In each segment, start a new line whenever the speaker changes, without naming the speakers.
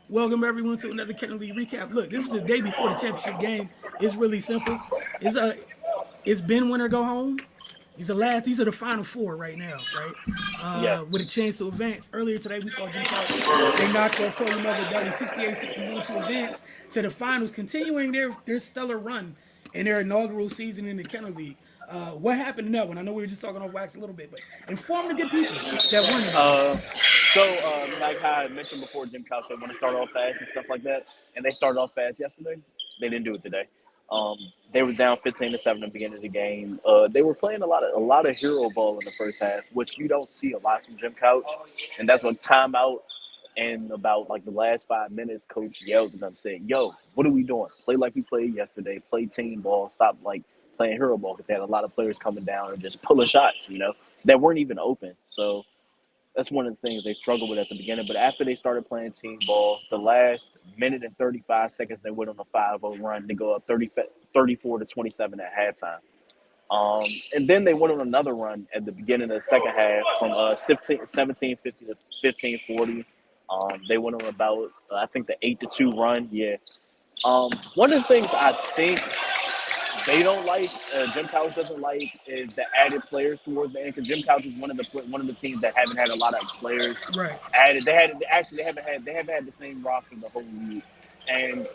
Welcome everyone to another Kennedy League recap. Look, this is the day before the championship game. It's really simple. It's a it's been win or go home. These are the final four right now, right?
Yeah.
With a chance to advance. Earlier today we saw Jim Couch. They knocked off Curly Mother Dudley 68-61 to advance to the finals, continuing their stellar run in their inaugural season in the Kennedy League. What happened in that one? I know we were just talking off wax a little bit, but inform the good people that won today.
Uh, like how I mentioned before, Jim Couch they want to start off fast and stuff like that, and they started off fast yesterday. They didn't do it today. Um, they were down 15-7 at the beginning of the game. They were playing a lot of hero ball in the first half, which you don't see a lot from Jim Couch, and that's when timeout. And about like the last 5 minutes, coach yelled at them saying, "Yo, what are we doing? Play like we played yesterday. Play team ball. Stop like playing hero ball because they had a lot of players coming down and just pulling shots, that weren't even open." So that's one of the things they struggled with at the beginning. But after they started playing team ball, the last minute and 35 seconds, they went on a 5-0 run to go up 34-27 at halftime. And then they went on another run at the beginning of the second half from 17-50 to 15-40. They went on about, I think, the 8-2 run. Yeah. One of the things I think they don't like, Jim Couch doesn't like, is the added players towards the end. Because Jim Couch is one of the teams that haven't had a lot of players
Right.
added. They haven't had the same roster the whole league, and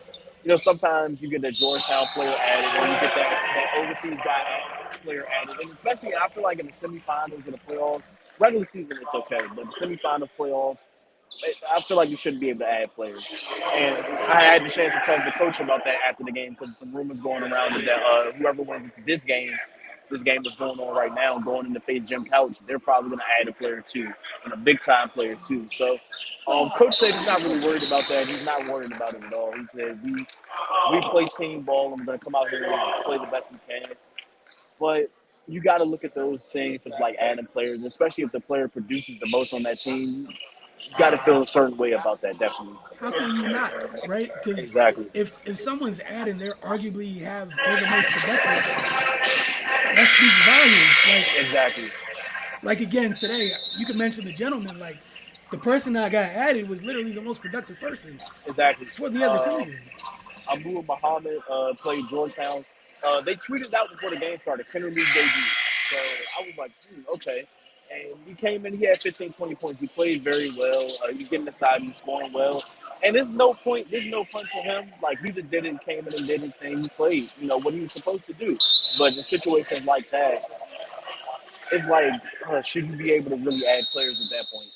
sometimes you get the Georgetown player added, or you get that overseas guy player added, and especially I feel like in the semifinals of the playoffs, regular season it's okay, but the semifinals playoffs, I feel like you shouldn't be able to add players. And I had the chance to talk to the coach about that after the game because some rumors going around that whoever wins this game that's going on right now, going into face Jim Couch, they're probably going to add a player too, and a big time player too. So, coach said he's not really worried about that. He's not worried about it at all. He said we play team ball. I'm going to come out here and play the best we can. But you got to look at those things of like adding players, especially if the player produces the most on that team. You got to feel a certain way about that, definitely.
How can you not, right? Because
Exactly.
if someone's adding, they're the most productive. That speaks volumes.
Exactly.
Like again today, you can mention the gentleman. Like the person that got added was literally the most productive person
Exactly.
for the other team.
Abu Muhammad played Georgetown. They tweeted out before the game started, Kenner League debut. So I was like, okay. And he came in, he had 15, 20 points. He played very well. He's getting inside, he's scoring well. And there's no punch for him. Like, he just came in and did his thing. He played, what he was supposed to do. But in situations like that, it's like, should you be able to really add players at that point?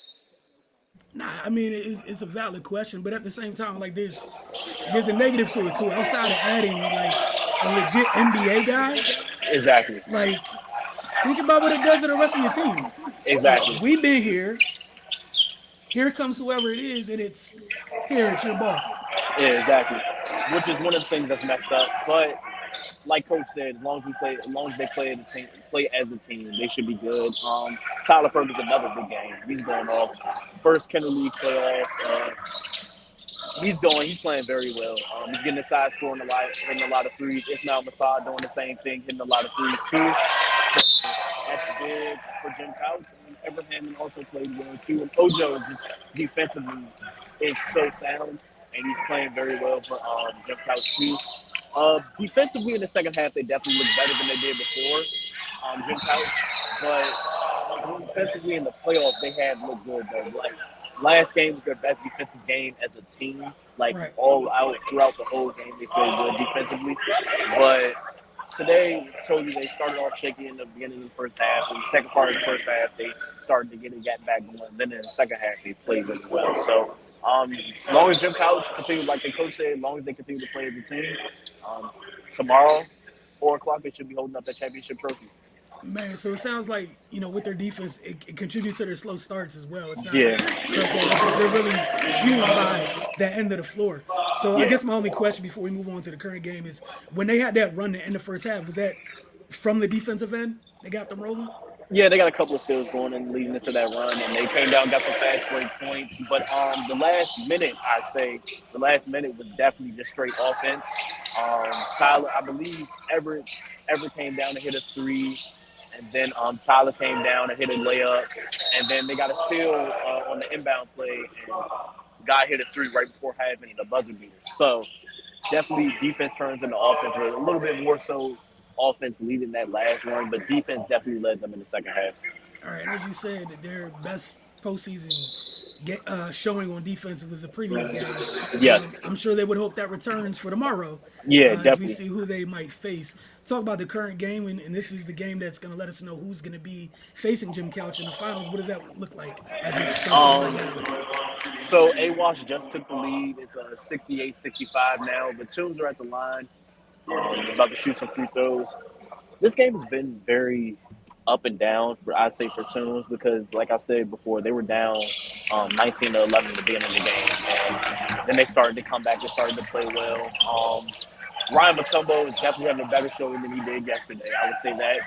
Nah, I mean it's a valid question, but at the same time, like there's a negative to it too. Outside of adding like a legit NBA guy,
Exactly.
like think about what it does to the rest of your team.
Exactly.
We've been here. Here comes whoever it is, and it's your ball.
Yeah, exactly. Which is one of the things that's messed up. But like Coach said, as long as they play as a team, they should be good. Tyler Perkins another big game. He's going off. First Kennedy League playoff. He's playing very well. He's getting inside, scoring a lot, hitting a lot of threes. Ismail Masad doing the same thing, hitting a lot of threes too. That's big for Jim Couch. And Abraham also played well too. And Ojo is just defensively is so sound, and he's playing very well for Jim Couch too. Defensively in the second half, they definitely looked better than they did before Jim Couch. But defensively in the playoffs, they had looked good though. Like last game was their best defensive game as a team. Like
Right.
all out throughout the whole game, they played good defensively. But today showed you they started off shaky in the beginning of the first half. In the second part of the first half, they started to get back going. Then in the second half, they played really well. So as long as Jim Couch continue, like the coach said, as long as they continue to play as a team, um, tomorrow, 4 o'clock, they should be holding up that championship trophy.
Man, so it sounds like with their defense, it contributes to their slow starts as well. It's not
Yeah,
just their offense; they're really fueled by that end of the floor. So I
yeah.
guess my only question before we move on to the current game is when they had that run to end the first half, was that from the defensive end? They got them rolling.
Yeah, they got a couple of skills going and leading into that run, and they came down, got some fast break points. But the last minute was definitely just straight offense. Tyler, I believe Everett came down to hit a three, and then Tyler came down and hit a layup, and then they got a steal on the inbound play, and Guy hit a three right before half and a buzzer beater. So definitely defense turns into offense, but a little bit more so offense leading that last run, but defense definitely led them in the second half.
All right, and as you said, their best postseason showing on defense was the previous game.
Yes.
I'm sure they would hope that returns for tomorrow.
Yeah,
As we
definitely.
see who they might face. Talk about the current game, and this is the game that's going to let us know who's going to be facing Jim Couch in the finals. What does that look like as it stands right now?
So AWash just took the lead. It's 68-65 now. The Toons are at the line, about to shoot some free throws. This game has been very up and down for for Toons because, like I said before, they were down 19-11 at the beginning of the game, and then they started to come back. They started to play well. Ryan Mutombo is definitely having a better showing than he did yesterday. I would say that.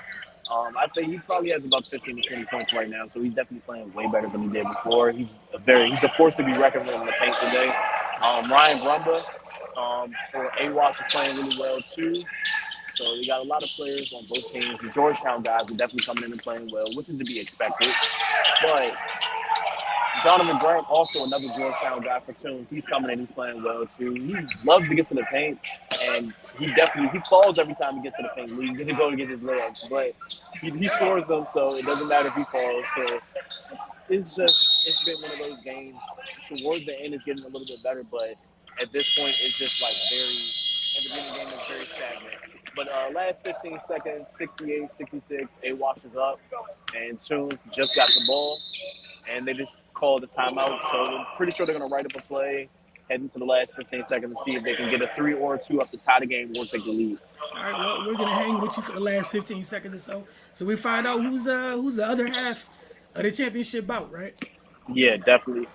I'd say he probably has about 15 to 20 points right now, so he's definitely playing way better than he did before. He's a force to be reckoned with in the paint today. Ryan Brumba for AWash is playing really well too. So we got a lot of players on both teams. The Georgetown guys are definitely coming in and playing well, which is to be expected. But Donovan Grant, also another Georgetown guy for Toons, he's coming in, he's playing well too. He loves to get to the paint, and he falls every time he gets to the paint. He's going to go to get his legs, but he scores them, so it doesn't matter if he falls. So it's been one of those games. Towards the end, it's getting a little bit better, but at this point, it's just like at the beginning of the game, it's very stagnant. But last 15 seconds, 68-66, AWash is up, and Toons just got the ball, and they just called the timeout. So I'm pretty sure they're going to write up a play, head into the last 15 seconds to see if they can get a 3 or a 2 up to tie the game or take the lead.
All right, well, we're going to hang with you for the last 15 seconds or so we find out who's the other half of the championship bout, right?
Yeah, definitely.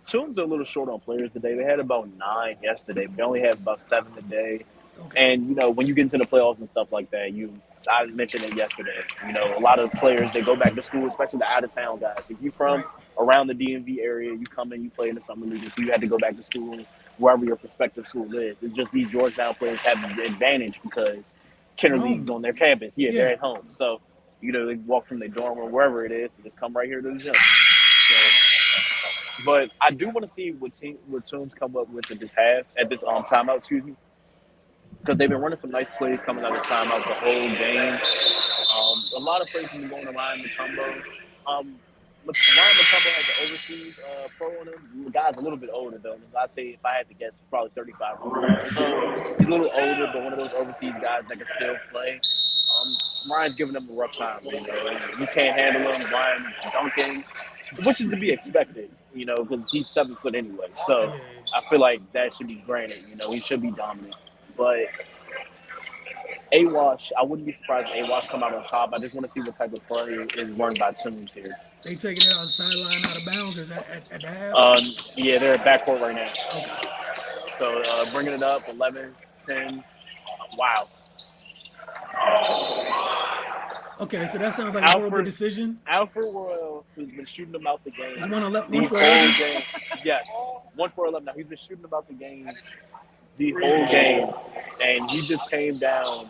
Toons are a little short on players today. They had about 9 yesterday, but they only have about 7 today. Okay. And, when you get into the playoffs and stuff like that, I mentioned it yesterday, a lot of players, they go back to school, especially the out-of-town guys. If you're from around the DMV area, you come in, you play in the summer league, so you had to go back to school wherever your prospective school is. It's just these Georgetown players have the advantage because Kenner League's on their campus. Yeah, they're at home. So, they walk from their dorm or wherever it is and just come right here to the gym. So, but I do want to see what Toons come up with at this timeout, excuse me. Because they've been running some nice plays coming out of timeout the whole game. A lot of plays have been going to Ryan Mutombo. Ryan Mutombo has an overseas pro on him. The guy's a little bit older, though. I'd say, if I had to guess, probably 35. So he's a little older, but one of those overseas guys that can still play. Ryan's giving them a rough time. You can't handle him. Ryan's dunking, which is to be expected, because he's 7 foot anyway. So I feel like that should be granted. He should be dominant. But AWash, I wouldn't be surprised if AWash come out on top. I just want to see what type of play is run by Toons here.
They taking it on the sideline out of bounds, or is that at the half?
Yeah, they're at backcourt right now. Okay. So bringing it up, 11, 10. Wow.
Okay, so that sounds like a horrible decision.
Alfred Royal, who's been shooting them out the game.
Is 1 for 11?
Yes, 1 for 11. Now, he's been shooting them out the game the whole game, and he just came down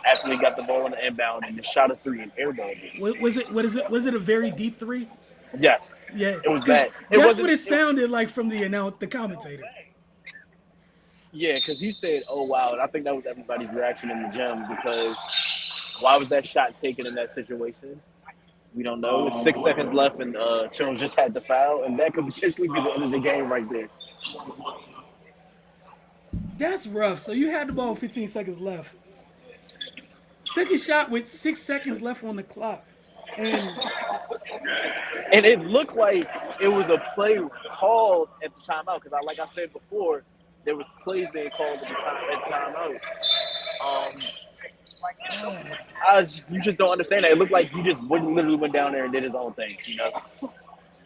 after he got the ball on the inbound and just shot a 3 and airballed it.
Was it a very deep 3?
Yes.
Yeah.
It was that.
That's what it sounded like from the commentator.
Yeah, because he said, "Oh wow," and I think that was everybody's reaction in the gym because why was that shot taken in that situation? We don't know. It's 6 seconds left, and Toons just had the foul, and that could potentially be the end of the game right there.
That's rough. So you had the ball 15 seconds left. Second shot with 6 seconds left on the clock.
And it looked like it was a play called at the timeout because, like I said before, there was plays being called at timeout. You just don't understand that. It looked like he just literally went down there and did his own thing,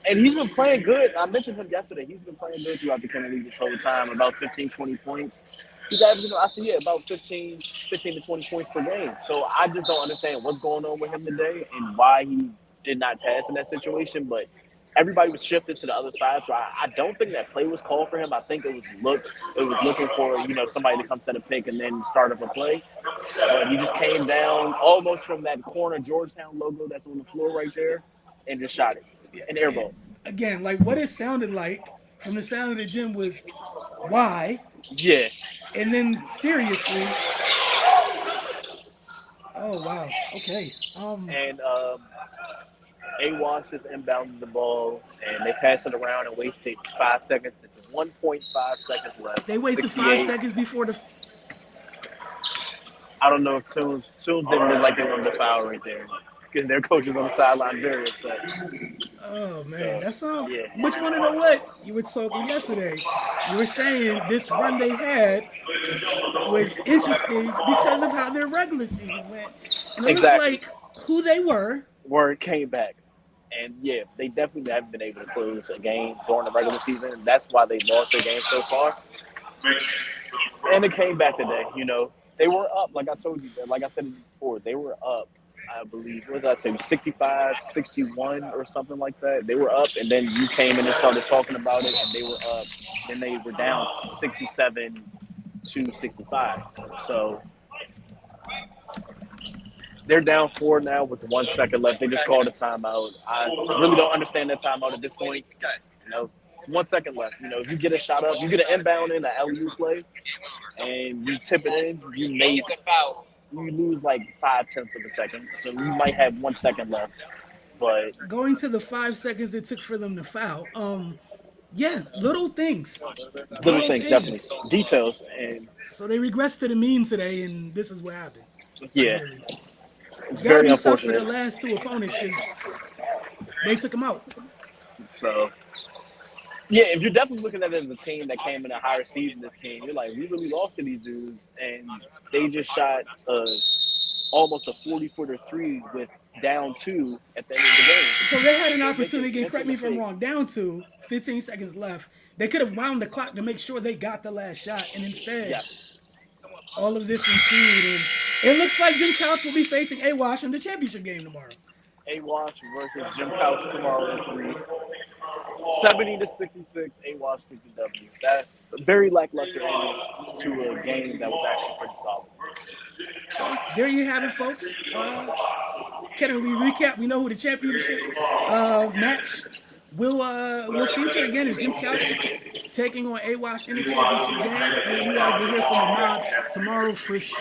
And he's been playing good. I mentioned him yesterday. He's been playing good throughout the Kenner League this whole time, about 15, 20 points. He's averaging, about 15 to 20 points per game. So I just don't understand what's going on with him today and why he did not pass in that situation. But everybody was shifted to the other side. So I don't think that play was called for him. I think it was looking for, somebody to come set a pick and then start up a play. But he just came down almost from that corner Georgetown logo that's on the floor right there and just shot it. An air ball.
Again, like what it sounded like from the sound of the gym was why,
Yeah.
and then seriously. Oh wow. Okay.
And AWAS is inbounding the ball, and they pass it around and wasted 5 seconds. It's 1.5 seconds left.
They wasted 5
68.
seconds before the.
I don't know if Tunes didn't look like they wanted to foul right there. Because their coach is on the sideline very upset.
Oh man,
So,
that's
yeah.
But you want to know what you were talking yesterday? You were saying this run they had was interesting because of how their regular season went, and it
Exactly.
looked like who they were.
Word came back. And yeah, they definitely haven't been able to close a game during the regular season. That's why they lost their game so far. And it came back today. You know, they were up, like I told you, like I said before, they were up, I believe, what did I say, 65, 61 or something like that. They were up, and then you came in and started talking about it, and they were up. Then they were down 67 to 65. So they're down 4 now with 1 second left. They just called a timeout. I really don't understand that timeout at this point. You know, it's 1 second left. You know, if you get a shot up, you get an inbound in, an LU play, and you tip it in, you lose like 5/10 of a second. So you might have 1 second left. But
Going to the 5 seconds it took for them to foul. Yeah, little things.
little things, definitely. Details. And
So they regressed to the mean today, and this is what happened.
yeah,
Really.
it's
Gotta
very
be tough for the
unfortunate.
last two opponents because they took them out.
So, yeah, if you're definitely looking at it as a team that came in a higher seed in this game, you're like, we really lost to these dudes, and they just shot almost a 40-footer three with down 2 at the end of the game.
So they had an opportunity, again, correct me if I'm wrong, down to 15 seconds left. They could have wound the clock to make sure they got the last shot, and instead,
Yeah.
all of this ensued. And it looks like Jim Couch will be facing AWash in the championship game tomorrow.
AWash versus Jim Couch tomorrow at 3. 70-66, AWash took the W. That's a very lackluster ending to a game that was actually pretty solid.
There you have it, folks. Can we recap? We know who the championship match will feature again is Jim Couch taking on AWash in the championship game. And you guys will hear from the mob tomorrow for sure.